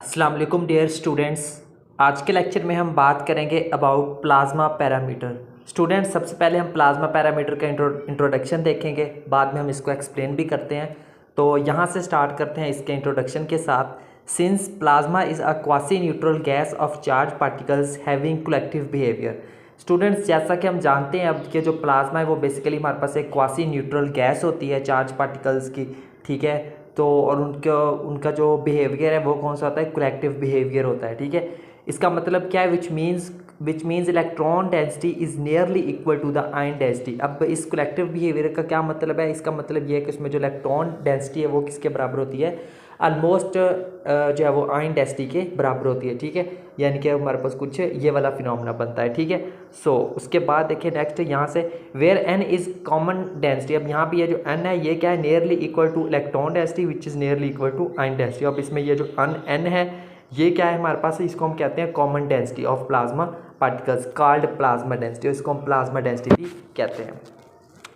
अस्सलाम वालेकुम dear students. आज के लेक्चर में हम बात करेंगे अबाउट प्लाज्मा पैरामीटर। स्टूडेंट्स, सबसे पहले हम प्लाज्मा पैरामीटर का इंट्रोडक्शन देखेंगे, बाद में हम इसको एक्सप्लेन भी करते हैं। तो यहाँ से स्टार्ट करते हैं इसके इंट्रोडक्शन के साथ। Since plasma is a quasi neutral gas off charge particles having collective behaviour. Students, जैसा कि हम जानते हैं अब कि जो प्लाज्मा है वो बेसिकली हमारे पास एक क्वासी न्यूट्रल गैस होती है चार्ज पार्टिकल्स की, ठीक है। तो और उनका उनका जो बिहेवियर है वो कौन सा होता है, कलेक्टिव बिहेवियर होता है, ठीक है। इसका मतलब क्या है, which means electron density is nearly equal to the ion density. अब इस कलेक्टिव बिहेवियर का क्या मतलब है, इसका मतलब ये है कि उसमें जो इलेक्ट्रॉन डेंसिटी है वो किसके बराबर होती है, ऑलमोस्ट जो है वो आयन डेंसिटी के बराबर होती है, ठीक है। यानी कि हमारे पास कुछ ये वाला फिनोमेना बनता है, ठीक है। सो उसके बाद देखिए नेक्स्ट यहाँ से where N is common density. अब यहाँ भी ये जो एन है ये क्या है, nearly equal to electron density which is nearly equal to ion density. अब इसमें ये जो एन है ये क्या है हमारे पास, इसको हम कहते हैं common density of plasma particles called plasma density, इसको हम प्लाज्मा डेंसिटी भी कहते हैं।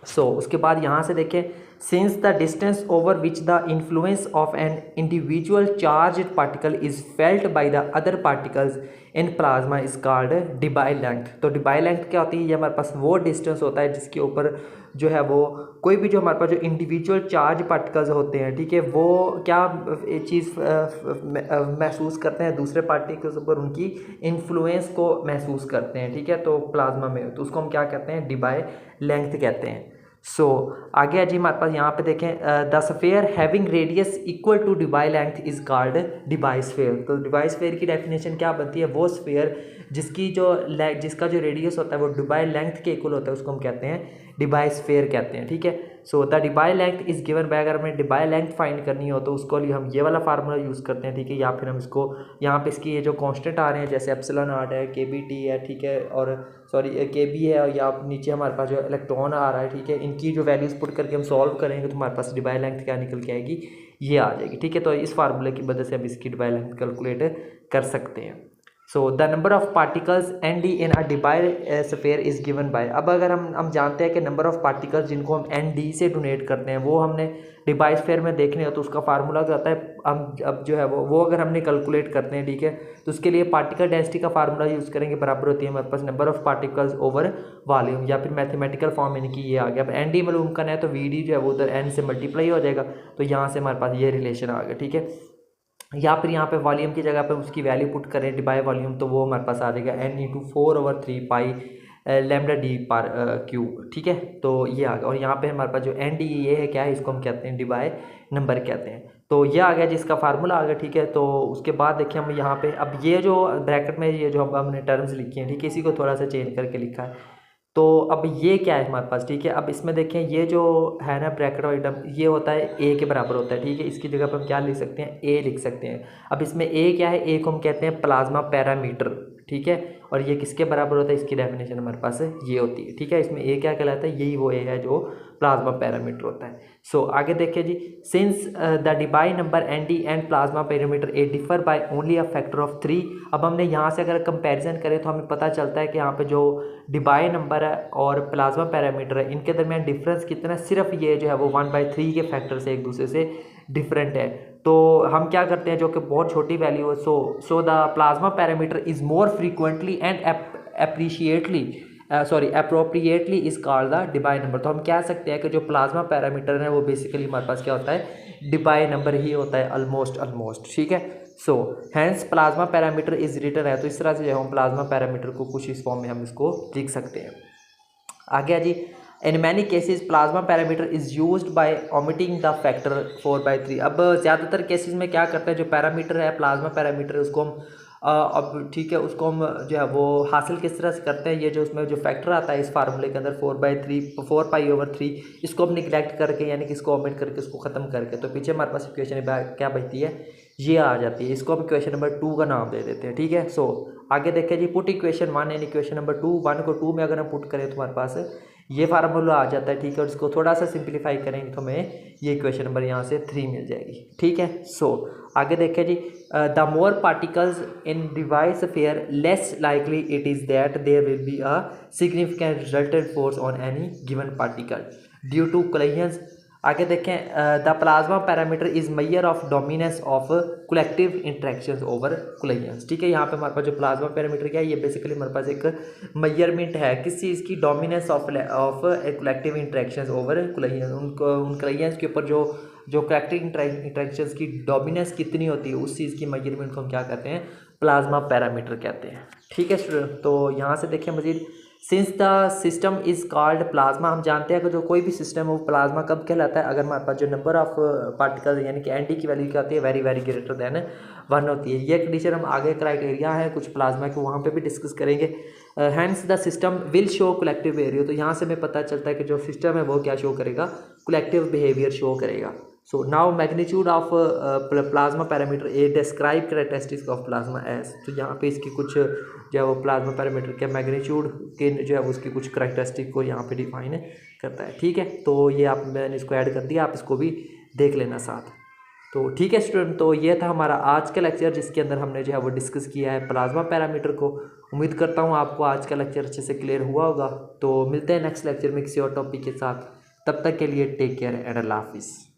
सो उसके बाद यहाँ से देखें, since the distance over which the influence of an individual charge particle is felt by the other particles in plasma is called Debye length. तो डिबाई लेंथ क्या होती है, ये हमारे पास वो डिस्टेंस होता है जिसके ऊपर जो है वो कोई भी जो हमारे पास जो इंडिविजुअल चार्ज पार्टिकल्स होते हैं, ठीक है, वो क्या चीज़ महसूस करते हैं दूसरे पार्टिकल्स ऊपर, उनकी इन्फ्लुएंस को महसूस करते हैं, ठीक है। तो प्लाज्मा में तो उसको हम क्या कहते हैं, डिबाई लेंथ कहते हैं। सो आगे है जी हमारे पास यहाँ पे देखें, the sphere having radius equal to Debye length is called Debye sphere. तो डिबाई स्फेयर की डेफिनेशन क्या बनती है, वो स्फेयर जिसका जो रेडियस होता है वो डिबाई लेंथ के इक्वल होता है, उसको हम कहते हैं डिबाई स्फेयर कहते हैं, ठीक है। So the Debye length is given by, अगर हमें डिबाई लेंथ फाइंड करनी हो तो उसको लिए हम ये वाला फार्मूला यूज़ करते हैं, ठीक है। या फिर हम इसको यहाँ पे इसकी ये जो कांस्टेंट आ रहे हैं जैसे एप्सिलॉन नॉट है, के बी टी है, ठीक है, और सॉरी के बी है, और या नीचे हमारे पास जो इलेक्ट्रॉन आ रहा है, ठीक है, इनकी जो वैल्यूज़ पुट करके हम सॉल्व करेंगे तो हमारे पास डिबाई लेंथ क्या निकल के आएगी, ये आ जाएगी, ठीक है। तो इस फार्मूले की वजह से हम इसकी डिबाई लेंथ कैलकुलेट कर सकते हैं। So the number of particles N D in a Debye sphere is given by. अब अगर हम जानते हैं कि नंबर ऑफ पार्टिकल्स जिनको हम एन डी से डोनेट करते हैं वो हमने डिबाई स्फेयर में देखने हो तो उसका फार्मूला क्या होता है, हम अब जो है वो अगर हमने कैलकुलेट करते हैं, ठीक है, तो उसके लिए पार्टिकल डेंसिटी का फार्मूला यूज़ करेंगे, बराबर होती है हमारे पास number of particles over volume, या फिर मैथमेटिकल फॉर्म इनकी ये आ गया। अब एन डी मालूम करना है तो वी डी जो है वो उधर एन से मल्टीप्लाई हो जाएगा, तो यहाँ से हमारे पास ये रिलेशन आ गया, ठीक है। या फिर यहाँ पे वॉल्यूम की जगह पे उसकी वैल्यू पुट करें डिबाई वॉल्यूम, तो वो हमारे पास आ जाएगा एन इंटू 4/3 पाई लैम्डा डी पर क्यू, ठीक है। तो ये आ गया, और यहाँ पे हमारे पास जो एन डी ये है क्या है, इसको हम कहते हैं डिबाई नंबर कहते हैं। तो ये आ गया जिसका फार्मूला आ गया, ठीक है। तो उसके बाद देखिए हम यहाँ पे अब ये जो ब्रैकेट में ये जो हमने टर्म्स लिखी हैं, ठीक है, इसी को थोड़ा सा चेंज करके लिखा है। तो अब ये क्या है हमारे पास, ठीक है। अब इसमें देखें ये जो है ना ब्रैकेट वाला टर्म, ये होता है ए के बराबर होता है, ठीक है। इसकी जगह पर हम क्या लिख सकते हैं, ए लिख सकते हैं। अब इसमें ए क्या है, ए को हम कहते हैं प्लाज्मा पैरामीटर, ठीक है। और ये किसके बराबर होता है, इसकी डेफिनेशन हमारे पास ये होती है, ठीक है। इसमें ए क्या कहलाता है, यही वो ए है जो प्लाज्मा पैरामीटर होता है। सो आगे देखिए जी, since the Debye number N D and plasma parameter a differ by only a factor of 3। अब हमने यहाँ से अगर कंपैरिजन करें तो हमें पता चलता है कि यहाँ पे जो डिबाई नंबर है और प्लाज्मा पैरामीटर है इनके दरमियान डिफरेंस कितना है, सिर्फ ये जो है वो 1/3 के फैक्टर से एक दूसरे से डिफरेंट है। तो हम क्या करते हैं, जो कि बहुत छोटी वैल्यू है, so the plasma parameter is more frequently and appropriately is called the Debye number. तो हम कह सकते हैं कि जो प्लाज्मा पैरामीटर है वो बेसिकली हमारे पास क्या होता है, डिबाई नंबर ही होता है, ऑलमोस्ट, ठीक है। So hence plasma parameter is written है, तो इस तरह से जो हम प्लाज्मा पैरामीटर को कुछ इस फॉर्म में हम इसको लिख सकते हैं। आगे जी, in many cases plasma parameter is used by omitting the factor 4/3। अब ज़्यादातर केसेस में क्या करते हैं, जो पैरामीटर है प्लाज्मा पैरामीटर उसको हम अब ठीक है उसको हम जो है वो हासिल किस तरह से करते हैं, ये जो उसमें जो फैक्टर आता है इस फार्मूले के अंदर 4/3 इसको हम निगलेक्ट करके यानी कि इसको ओमिट करके उसको ख़त्म करके, तो पीछे हमारे पास इक्वेशन क्या बचती है, ये आ जाती है। इसको हम इक्वेशन नंबर 2 का नाम दे देते हैं, ठीक है। सो आगे देखिए जी, put equation 1 and equation number 2, 1 को 2 में अगर हम पुट करें तो हमारे पास ये फार्मूला आ जाता है, ठीक है। और इसको थोड़ा सा सिंप्लीफाई करेंगे तो हमें ये इक्वेशन नंबर यहाँ से 3 मिल जाएगी, ठीक है। सो आगे देखिए जी, the more particles in device sphere less likely it is that there will be a significant resultant force on any given particle due to collisions आगे देखें, the plasma parameter is measure of dominance of collective interactions over collisions. ठीक है, यहाँ पे हमारे पास जो plasma parameter क्या है, ये बेसिकली हमारे पास एक मेजरमेंट है किस चीज़ की, dominance of collective interactions over collisions. उनको उन कोलिजन्स के ऊपर जो कलेक्टिव इंटरेक्शंस की डोमिनेंस कितनी होती है, उस चीज़ की मेजरमेंट को हम क्या कहते हैं, प्लाज्मा पैरामीटर कहते हैं। ठीक है स्टूडेंट, तो यहाँ से देखें मजीद, since the system is called plasma, हम जानते हैं कि जो कोई भी सिस्टम है वो प्लाज्मा कब कहलाता है, अगर हमारे पास जो नंबर ऑफ पार्टिकल्स यानी कि एनडी की वैल्यू क्या होती है, वेरी वेरी ग्रेटर देन 1 होती है। ये कंडीशन हम आगे क्राइटेरिया है कुछ प्लाज्मा के, वहाँ पे भी डिस्कस करेंगे। Hence the system will show collective behaviour, तो यहाँ से हमें पता चलता है कि जो सिस्टम है वो क्या शो करेगा, कलेक्टिव बिहेवियर शो करेगा। So now magnitude of plasma parameter A describe characteristics of plasma S, तो यहाँ पे इसकी कुछ जो है वो प्लाज्मा पैरामीटर के मैग्नीट्यूड के जो है उसकी कुछ करैक्टरिस्टिक को यहाँ पे डिफाइन करता है। ठीक है, तो ये आप मैंने इसको ऐड कर दिया, आप इसको भी देख लेना साथ। तो ठीक है स्टूडेंट, तो ये था हमारा आज का लेक्चर जिसके अंदर हमने जो है वो डिस्कस किया है प्लाज्मा पैरामीटर को। उम्मीद करता हूँ आपको आज का लेक्चर अच्छे से क्लियर हुआ होगा। तो मिलते हैं नेक्स्ट लेक्चर में किसी और टॉपिक के साथ, तब तक के लिए टेक केयर एंड अल्लाह हाफिज़।